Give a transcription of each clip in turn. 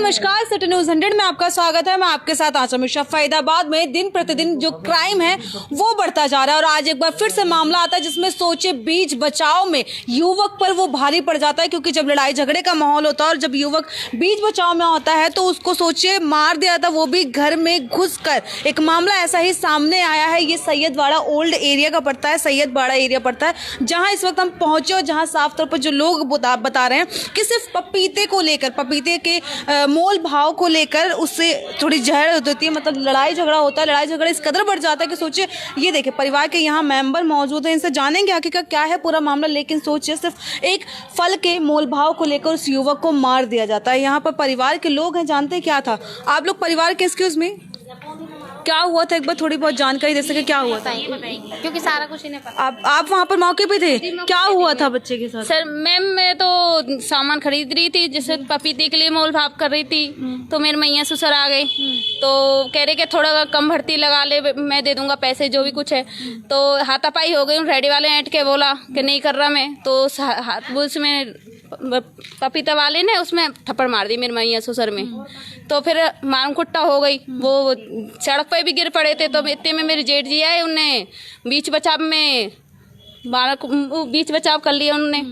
नमस्कार, city news 100 में आपका स्वागत है। मैं आपके साथ आशा मिश्रा। फरीदाबाद में दिन प्रतिदिन जो क्राइम है वो बढ़ता जा रहा है और आज एक बार फिर से मामला आता है जिसमें सोचे बीच बचाव में युवक पर वो भारी पड़ जाता है, क्योंकि जब लड़ाई झगड़े का माहौल होता है और जब युवक बीच बचाव में होता है तो उसको सोचे मार दिया था, वो भी घर में घुसकर। एक मामला ऐसा ही सामने आया है। ये सैयदवाड़ा ओल्ड एरिया का पड़ता है, सैयदवाड़ा एरिया पड़ता है, जहाँ इस वक्त हम पहुंचे और जहाँ साफ तौर पर जो लोग बता रहे हैं कि सिर्फ पपीते को लेकर, पपीते के मोल भाव को लेकर उससे थोड़ी जहर होती है, मतलब लड़ाई झगड़ा होता है। लड़ाई झगड़ा इस कदर बढ़ जाता है कि सोचिए, ये देखिए परिवार के यहाँ मेंबर मौजूद हैं, इनसे जानेंगे आखिर क्या है पूरा मामला। लेकिन सोचिए सिर्फ एक फल के मोल भाव को लेकर उस युवक को मार दिया जाता है। यहाँ पर परिवार के लोग हैं, जानते हैं क्या था। आप लोग परिवार के एक्सक्यूज में क्या हुआ था, एक बार थोड़ी बहुत जानकारी दे सके क्या हुआ था, क्योंकि सारा कुछ इन्हें पता। आप वहाँ पर मौके पे थे, क्या हुआ था बच्चे के साथ? सर मैम, मैं तो सामान खरीद रही थी, जैसे पपीते के लिए मोल भाव कर रही थी, तो मेरे मैया ससुर आ गए तो कह रहे कि थोड़ा कम भर्ती लगा ले, मैं दे दूंगा पैसे जो भी कुछ है। तो हाथापाई हो गई, रेडी वाले ऐंठ के बोला कि नहीं कर रहा मैं, तो उसमें पपीता वाले ने उसमें थप्पड़ मार दी मेरे मैया ससुर में। तो फिर मारम कुट्टा हो गई, वो सड़क पे भी गिर पड़े थे। तो इतने में मेरे जेठ जी आए, उनने बीच बचाव में बीच बचाव कर लिया उन्होंने।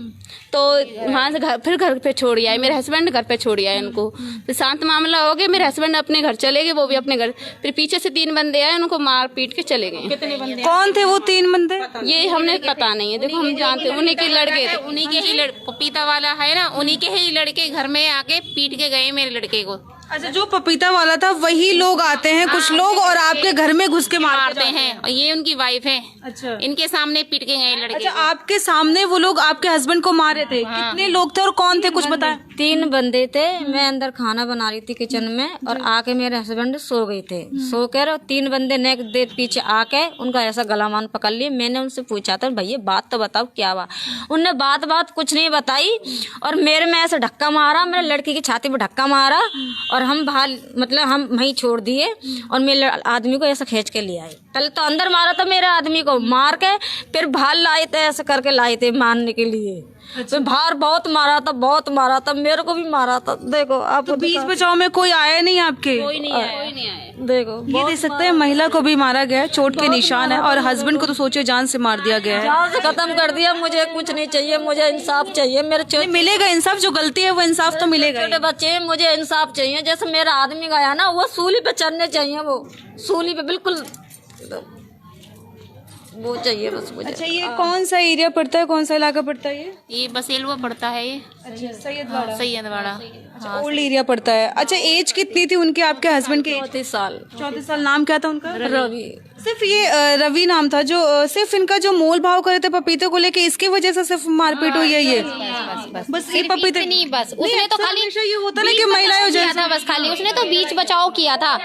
तो वहाँ से फिर घर पे छोड़ आए, मेरे हस्बैंड घर पे छोड़ आए उनको। फिर शांत मामला हो गया, मेरे हस्बैंड अपने घर चले गए, वो भी अपने घर। फिर पीछे से 3 बंदे आए, उनको मार पीट के चले गए। कितने बंदे? कौन थे वो 3 बंदे? ये हमने पता नहीं है, देखो हम जानते उन्हीं के लड़के थे, उन्हीं के ही पपीता वाला है ना, उन्हीं के ही लड़के घर में आके पीट के गए मेरे लड़के को। अच्छा, जो पपीता वाला था वही लोग आते हैं कुछ लोग और आपके घर में घुस के मारते हैं, और ये उनकी वाइफ है। अच्छा, इनके सामने पीट के गए लड़के। अच्छा, आपके सामने वो लोग आपके हस्बैंड को मारे थे? कितने लोग थे और कौन थे, कुछ बताएं? 3 बंदे थे। मैं अंदर खाना बना रही थी किचन में और आके मेरे हस्बैंड सो गए थे। सो कर 3 बंदे नेक दे पीछे आके उनका ऐसा गला मान पकड़ लिए। मैंने उनसे पूछा था, भैया बात तो बताओ क्या हुआ। उनने बात कुछ नहीं बताई और मेरे में ऐसे धक्का मारा, मेरे लड़की की छाती पे धक्का मारा और हम बाहर, मतलब हम वहीं छोड़ दिए और मेरे आदमी को ऐसा खींच के ले आए। पहले तो अंदर मारा था मेरे आदमी को, मार के फिर बाहर लाए थे, ऐसे करके लाए थे मारने के लिए। अच्छा। तो बाहर बहुत मारा था, मेरे को भी मारा था। देखो आप तो बीच बचाव में कोई आया नहीं आपके? कोई नहीं आया। देखो ये देख सकते हैं, महिला को भी मारा गया है, चोट के निशान है, और हस्बैंड को तो सोचिए जान से मार दिया गया है। जान से खत्म कर दिया। मुझे कुछ नहीं चाहिए, मुझे इंसाफ चाहिए। मेरे मिलेगा इंसाफ, जो गलती है वो इंसाफ तो मिलेगा। छोटे बच्चे, मुझे इंसाफ चाहिए। जैसे मेरा आदमी गया ना, वो सूली पे चढ़ने चाहिए, वो सूली पे बिल्कुल वो चाहिए बस मुझे। अच्छा, ये कौन सा एरिया पड़ता है, कौन सा इलाका पड़ता है? ये बसेलवा पड़ता है ये। अच्छा, सैयदवाड़ा। सैयदवाड़ा। अच्छा, ओल्ड एरिया पड़ता है। अच्छा, एज कितनी थी उनके, आपके हस्बैंड की? 34 साल। 34 साल। नाम क्या था उनका? रवि। सिर्फ ये रवि नाम था, जो सिर्फ इनका जो मोल भाव करे थे पपीते को लेके, इसकी वजह से सिर्फ मारपीट हुई है ये? बस ये पपीते नहीं, बस उसने तो खाली ये होता ना कि महिलाएं किया था, बस खाली उसने तो बीच बचाव किया था,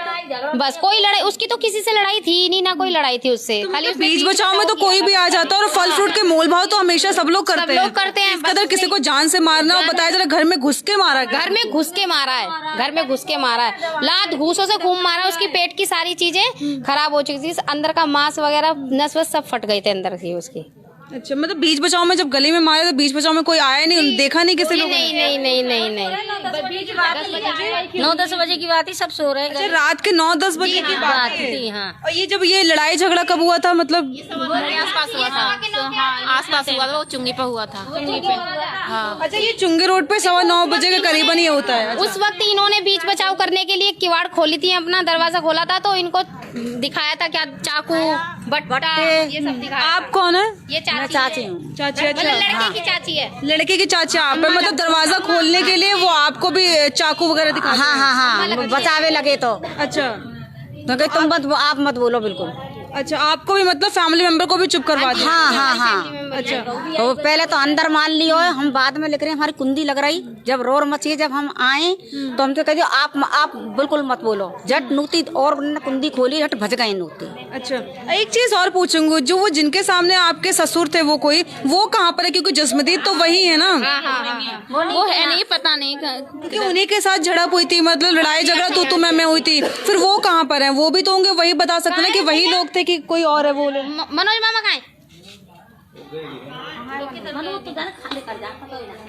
बस कोई लड़ाई उसकी तो किसी से लड़ाई थी नहीं, ना कोई लड़ाई थी उससे। खाली बीच बचाव में तो कोई भी आ जाता है और फल फ्रूट के मोल भाव तो हमेशा सब लोग करते हैं। इस कदर किसी को जान से मारना और बताया जरा घर में घुस के मारा गया। घर में घुस के मारा है, घर में घुस के मारा है, लात घूसों से खूब मारा। उसकी पेट की सारी चीजें खराब हो चुकी थी, अंदर का मांस वगैरह नस वस सब फट गए थे अंदर से उसकी। अच्छा, मतलब बीच बचाव में जब गली में मारे तो बीच बचाव में कोई आया नहीं, देखा नहीं किसी लोग? नहीं। 9-10 बजे की बात ही, सब सो रहे। अच्छा, रात के 9-10 बजे की बात थी। हाँ। और ये जब ये लड़ाई झगड़ा कब हुआ था, मतलब आसपास हुआ था, आसपास हुआ था, वो चुंगी पे हुआ था। हाँ। अच्छा, ये चुंगी रोड पे 9:15 बजे के करीबन ये होता है? उस वक्त इन्होंने बीच बचाव करने के लिए किवाड़ खोली थी, अपना दरवाजा खोला था, तो इनको दिखाया था क्या, चाकू बट्टा ये सब दिखाया। आप कौन है? ये चाची हूँ। चाची? अच्छा, लड़के की चाची है। लड़के की चाची आप है, मतलब दरवाजा खोलने के लिए वो आपको भी चाकू वगैरह दिखाते हैं? हाँ, बचावे लगे तो। अच्छा, तो तुम आप मत बोलो बिल्कुल। अच्छा, आपको भी मतलब फैमिली मेंबर को भी चुप करवा दिया? हाँ। अच्छा, तो पहले तो अंदर मान लियो, हम बाद में लिख रहे हैं, हमारी कुंदी लग रही। जब रोर मची, जब हम आए तो हमसे कह दिया आप बिल्कुल मत बोलो। झट नूती और कुंदी खोली, झट भज गए नूती। अच्छा, एक चीज और पूछूंगी, जो वो जिनके सामने आपके ससुर थे वो कोई, वो कहाँ पर है? क्योंकि जसमदीद तो वही है ना? वो है नहीं, पता नहीं, क्योंकि उन्हीं के साथ झड़प हुई थी, मतलब लड़ाई झगड़ा तू मैं हुई थी। फिर वो कहाँ पर है? वो भी तो होंगे, वही बता सकते ना कि वही लोग थे कि कोई और है वो लोग? मनोज मामा कहाँ है?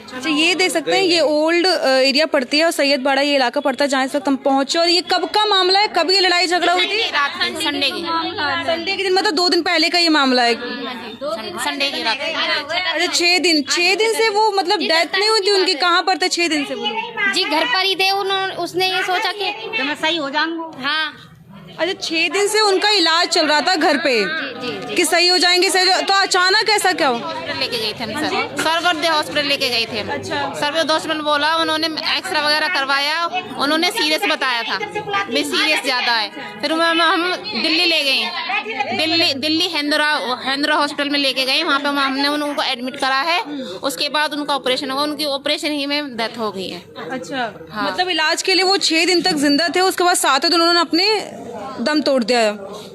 अच्छा, ये देख सकते हैं, ये ओल्ड एरिया पड़ती है और सैयद बाड़ा ये इलाका पड़ता है जहाँ इस वक्त हम पहुंचे। और ये कब का मामला है, कब ये लड़ाई झगड़ा हुई थी? संडे की संडे के दिन, मतलब 2 दिन पहले का ये मामला है। संडे की रात। अच्छा, 6 दिन से वो मतलब डेथ नहीं हुई थी उनकी? कहाँ पर थे 6 दिन से वो लोग? जी घर पर ही थे। उसने ये सोचा कि मैं सही हो जाऊंगा। हाँ। अच्छा, 6 दिन से उनका इलाज चल रहा था घर पे कि सही हो जाएंगे, तो अचानक ऐसा क्या हो? लेके गए थे हम सर, सर्वोदय हॉस्पिटल लेके गए थे हम। अच्छा। सर्वोदय हॉस्पिटल बोला, उन्होंने एक्सरे वगैरह करवाया, उन्होंने सीरियस बताया था, भी सीरियस ज्यादा है। फिर हम दिल्ली ले गए, दिल्ली हेंद्रा हॉस्पिटल में लेके गए। वहाँ पे हमने उनको एडमिट करा है। उसके बाद उनका ऑपरेशन हुआ, उनकी ऑपरेशन ही में डेथ हो गई है। अच्छा, हाँ। मतलब इलाज के लिए वो 6 दिन तक जिंदा थे, उसके बाद 7वें दिन उन्होंने अपने दम तोड़ दिया।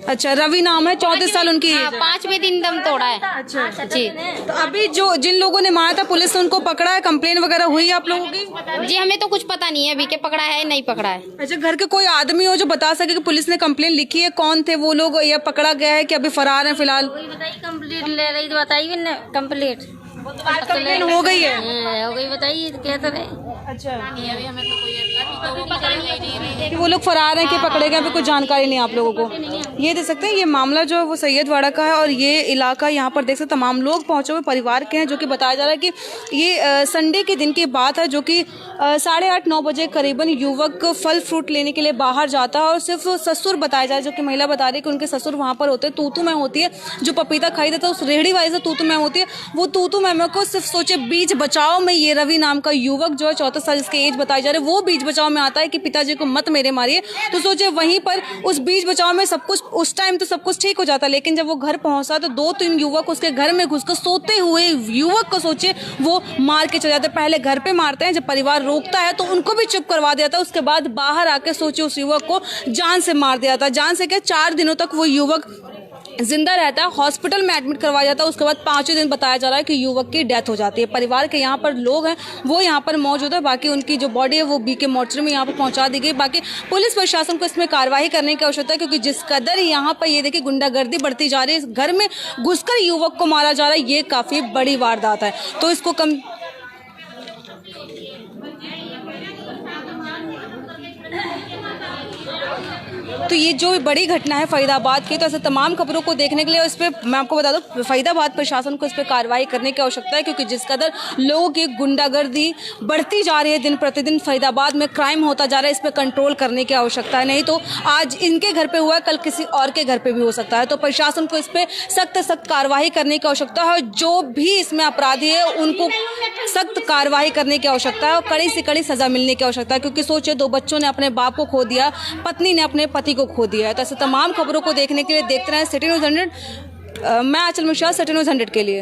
अच्छा, रवि नाम है, 34 साल उनकी। 5वें दिन दम तोड़ा है। अच्छा जी। तो अभी जिन लोगों ने मारा था, पुलिस ने उनको पकड़ा है? कंप्लेन वगैरह हुई आप लोगों की? जी हमें तो कुछ पता नहीं है अभी के पकड़ा है नहीं पकड़ा है। अच्छा, घर के कोई आदमी हो जो बता सके कि पुलिस ने कंप्लेन लिखी है? कौन थे वो लोग, या पकड़ा गया है कि अभी फरार है फिलहाल? कंप्लीट ले रही तो बताइए ना। कंप्लीट कंप्लेन हो गई है? हो गई, बताइए कहते रहे। अच्छा, अभी हमें तो कोई कि वो लोग फरार हैं कि पकड़े गए, अभी कुछ जानकारी नहीं आप लोगों को। ये देख सकते हैं, ये मामला जो है वो सैयदवाड़ा का है और ये इलाका यहाँ पर देख सकते तमाम लोग पहुंचे हुए परिवार के हैं, जो कि बताया जा रहा है कि ये संडे के दिन की बात है, जो कि 8:30-9 बजे करीबन युवक फल फ्रूट लेने के लिए बाहर जाता है और सिर्फ ससुर बताया जा रहा है, जो कि महिला बता रही है कि उनके ससुर वहाँ पर होते हैं। तूतू मैम होती है जो पपीता खाई देता है, उस रेहड़ी वाले से तूतू मैम होती है। वो तूतू मैम को सिर्फ सोचे बीच बचाव में ये रवि नाम का युवक जो है 34 साल जिसके एज बताई जा रही है, वो बीच बचाव में आता है कि पिताजी को मत मेरे मारिए। तो सोचे वहीं पर उस बीच बचाव में सब कुछ, उस टाइम तो सब कुछ ठीक हो जाता, लेकिन जब वो घर पहुंचा तो 2-3 युवक उसके घर में घुसकर सोते हुए युवक को सोचे वो मार के चले जाते। पहले घर पे मारते हैं, जब परिवार रोकता है तो उनको भी चुप करवा दिया था। उसके बाद बाहर आके सोचे उस युवक को जान से मार दिया था। जान से क्या, 4 दिनों तक वो युवक जिंदा रहता है, हॉस्पिटल में एडमिट करवाया जाता है। उसके बाद 5वें दिन बताया जा रहा है कि युवक की डेथ हो जाती है। परिवार के यहाँ पर लोग हैं वो यहाँ पर मौजूद है, बाकी उनकी जो बॉडी है वो बीके मोर्चरी में यहाँ पर पहुँचा दी गई। बाकी पुलिस प्रशासन को इसमें कार्रवाई करने की आवश्यकता है, क्योंकि जिस कदर यहाँ पर ये देखिए गुंडागर्दी बढ़ती जा रही है, घर में घुसकर युवक को मारा जा रहा है, ये काफ़ी बड़ी वारदात है। तो इसको कम तो ये जो बड़ी घटना है फरीदाबाद की, तो ऐसे तमाम खबरों को देखने के लिए इस पर मैं आपको बता दूं, फरीदाबाद प्रशासन को इस पर कार्रवाई करने की आवश्यकता है, क्योंकि जिस कदर लोगों की गुंडागर्दी बढ़ती जा रही है, दिन प्रतिदिन फरीदाबाद में क्राइम होता जा रहा है, इस पर कंट्रोल करने की आवश्यकता है। नहीं तो आज इनके घर पे हुआ, कल किसी और के घर पे भी हो सकता है। तो प्रशासन को इस पर सख्त कार्रवाई करने की आवश्यकता है, जो भी इसमें अपराधी है उनको सख्त कार्रवाई करने की आवश्यकता है और कड़ी से कड़ी सजा मिलने की आवश्यकता है। क्योंकि सोचिए, 2 बच्चों ने अपने बाप को खो दिया, पत्नी ने अपने पति को खो दिया है। तो ऐसे तमाम खबरों को देखने के लिए देखते रहें सिटी न्यूज़ 100। मैं आंचल मिश्रा, सिटी न्यूज़ 100 के लिए।